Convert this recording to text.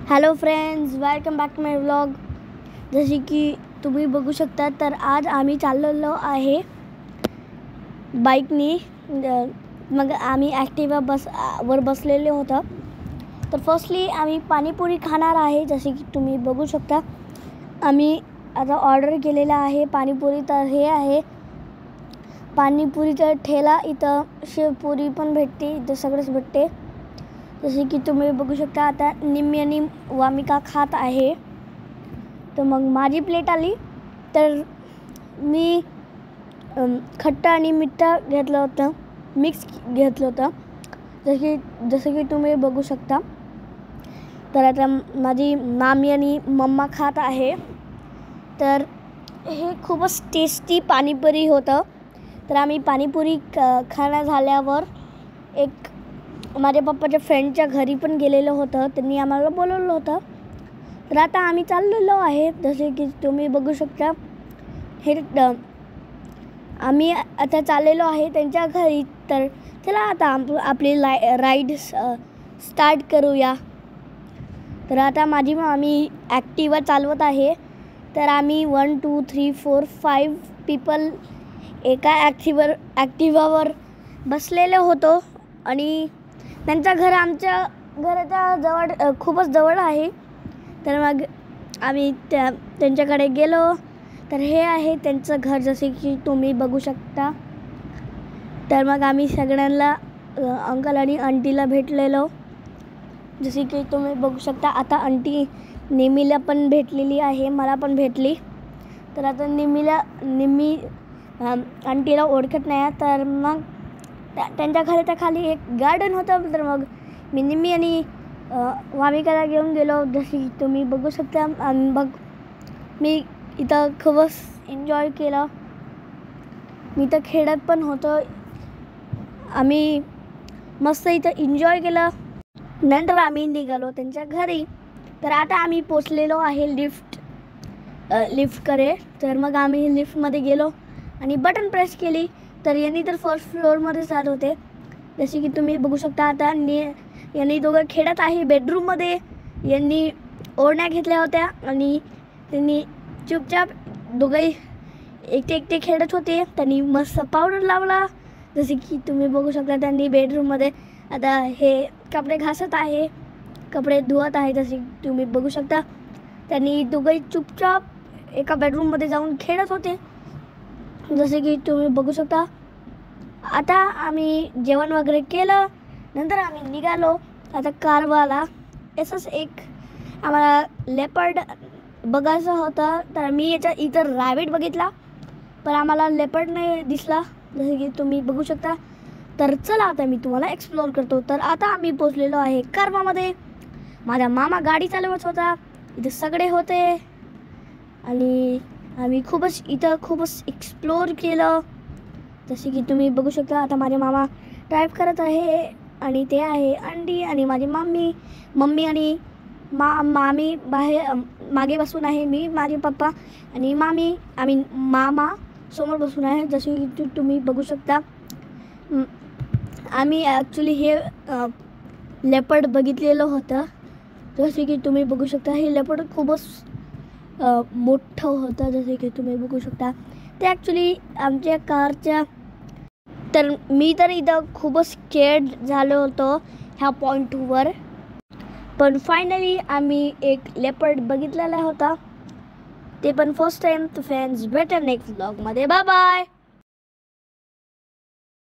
Hello friends, welcome back to my vlog. जसे की तुम्ही बघू शकता तर आज आम्ही चाललेलो आहे बाईकनी. मग आम्ही ॲक्टिवा वर बसलेले होतो. तर फर्स्टली आम्ही पाणीपुरी खाणार आहे. जसे की तुम्ही बघू शकता आम्ही आता ऑर्डर केलेला आहे पाणीपुरी. तर हे आहे पाणीपुरीचा ठेला. इथं शेवपुरी पण भेटते, इथं सगळंच भेटते. जसे की तुम्ही बघू शकता आता निम्मी आणि वामिका खात आहे. तर मग माझी प्लेट आली तर मी खट्टा आणि मिठा घेतलं होतं, मिक्स घेतलं होतं. जसे की तुम्ही बघू शकता. तर आता माझी मामी आणि मम्मा खात आहे. तर हे खूपच टेस्टी पाणीपुरी होतं. तर आम्ही पाणीपुरी खाणं झाल्यावर एक माझ्या पप्पाच्या फ्रेंडच्या घरी पण गेलेलं होतं. त्यांनी आम्हाला बोलवलं होतं. तर आता आम्ही चाललेलो आहे. जसे की तुम्ही बघू शकता हे आम्ही आता चाललेलो आहे त्यांच्या घरी. तर चला आता आपली राईड स्टार्ट करूया. तर आता माझी मामी ॲक्टिवा चालवत आहे. तर आम्ही 1 2 3 4 5 पीपल एका ॲक्टिवावर बसलेले होतो. आणि त्यांचं घर आमच्या घराच्या जवळ खूपच जवळ आहे. तर मग आम्ही त्यांच्याकडे गेलो. तर हे आहे त्यांचं घर, जसे की तुम्ही बघू शकता. तर मग आम्ही सगळ्यांना अंकल आणि आंटीला भेटलेलो. जसे की तुम्ही बघू शकता आता आंटी निमीला पण भेटलेली आहे, मला पण भेटली. तर आता निम्मी आंटीला ओळखत नाही. तर मग त्यांच्या घराच्या खाली एक गार्डन होतं. तर मग मी निम्मी आणि वामिकाला घेऊन गेलो. जसे तुम्ही बघू शकता. आणि मग मी इथं खूपच एन्जॉय केलं. मी तर खेळत पण होतो. आम्ही मस्त इथं एन्जॉय केलं. नंतर आम्ही निघालो त्यांच्या घरी. तर आता आम्ही पोचलेलो आहे लिफ्टकडे. तर मग आम्ही लिफ्टमध्ये गेलो आणि बटन प्रेस केली. तर यांनी तर फर्स्ट फ्लोअरमध्ये जात होते. जसे की तुम्ही बघू शकता आता यांनी दोघं खेळत आहे बेडरूममध्ये. यांनी ओढण्या घेतल्या होत्या आणि त्यांनी चुपचाप दोघंही एकटे खेळत होते. त्यांनी मस्त पावडर लावला. जसे की तुम्ही बघू शकता त्यांनी बेडरूममध्ये आता हे कपडे घासत आहे, कपडे धुवत आहे. जसे तुम्ही बघू शकता त्यांनी दोघंही चुपचाप एका बेडरूममध्ये जाऊन खेळत होते. जसे की तुम्ही बघू शकता. आता आम्ही जेवण वगैरे केलं. नंतर आम्ही निघालो आता कारवाला. असंच एक आम्हाला लेपर्ड बघायचं होतं. तर मी इथं रॅबिट बघितला, पण आम्हाला लेपर्ड नाही दिसला. जसे की तुम्ही बघू शकता. तर चला आता मी तुम्हाला एक्सप्लोअर करतो. तर आता आम्ही पोचलेलो आहे कारवामध्ये. माझा मामा गाडी चालवत होता. इथे सगळे होते आणि आम्ही खूपच एक्सप्लोअर केलं. जसे की तुम्ही बघू शकता आता माझे मामा ड्राईव्ह करत आहे आणि ते आहे आंटी आणि माझी मम्मी आणि मामी बाहेर मागे बसून आहे. मी, माझे पप्पा आणि मामी, मामा समोर बसून आहे. जसे की तुम्ही बघू शकता. आम्ही ॲक्च्युली हे लेपर्ड बघितलेलं होतं. जसे की तुम्ही बघू शकता हे लेपर्ड खूपच मोठं होतं. जसे की तुम्ही बघू शकता ते ॲक्च्युली आमच्या कारच्या. तर मी तर इथं खूपच स्केअर्ड झालो होतो ह्या पॉईंटवर. पण फायनली आम्ही एक लेपर्ड बघितलेला होता, ते पण फर्स्ट टाईम. तर फ्रेंड्स भेटा नेक्स्ट व्लॉगमध्ये. Bye bye.